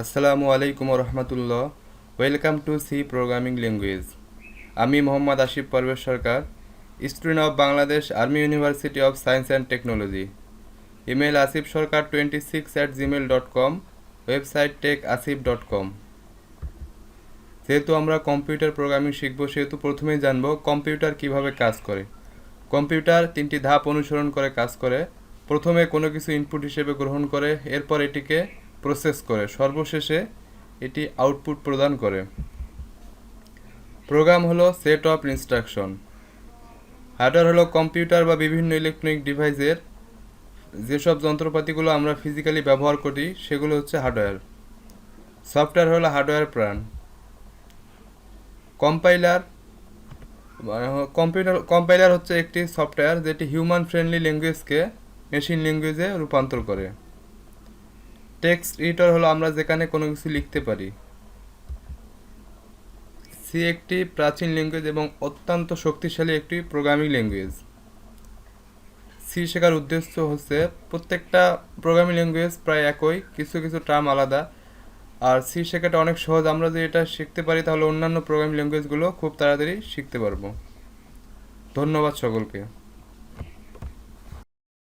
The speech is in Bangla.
আসসালামু আলাইকুম রহমতুল্লাহ। Welcome to C programming language. আমি Mohammad Asif Parvez Sarkar, student of Bangladesh army university of science and technology. Email asifsorkar26@gmail.com, website টেকasif.com। যেহেতু আমরা কম্পিউটার প্রোগ্রামিং শিখব, সেহেতু প্রথমেই জানব কম্পিউটার কিভাবে কাজ করে। কম্পিউটার তিনটি ধাপ অনুসরণ করে কাজ করে। প্রথমে কোনো কিছু ইনপুট হিসেবে গ্রহণ করে, এরপর এটিকে প্রসেস করে, সর্বশেষে এটি আউটপুট প্রদান করে। প্রোগ্রাম হলো সেট অফ ইনস্ট্রাকশন। হার্ডওয়্যার হলো কম্পিউটার বা বিভিন্ন ইলেকট্রনিক ডিভাইসের যেসব যন্ত্রপাতিগুলো আমরা ফিজিক্যালি ব্যবহার করি সেগুলো হচ্ছে হার্ডওয়্যার। সফটওয়্যার হলো হার্ডওয়্যার প্রাণ। কম্পাইলার কম্পাইলার হচ্ছে একটি সফটওয়্যার যেটি হিউম্যান ফ্রেন্ডলি ল্যাঙ্গুয়েজকে মেশিন ল্যাঙ্গুয়েজে রূপান্তর করে। টেক্সট এডিটর হলো আমরা যেখানে কোনো কিছু লিখতে পারি। সি একটি প্রাচীন ল্যাঙ্গুয়েজ এবং অত্যন্ত শক্তিশালী একটি প্রোগ্রামিং ল্যাঙ্গুয়েজ। সি শেখার উদ্দেশ্য হচ্ছে, প্রত্যেকটা প্রোগ্রামিং ল্যাঙ্গুয়েজ প্রায় একই, কিছু কিছু টার্ম আলাদা। আর সি শেখাটা অনেক সহজ, আমরা যদি এটা শিখতে পারি তাহলে অন্যান্য প্রোগ্রামিং ল্যাঙ্গুয়েজগুলো খুব তাড়াতাড়ি শিখতে পারবো। ধন্যবাদ সকলকে।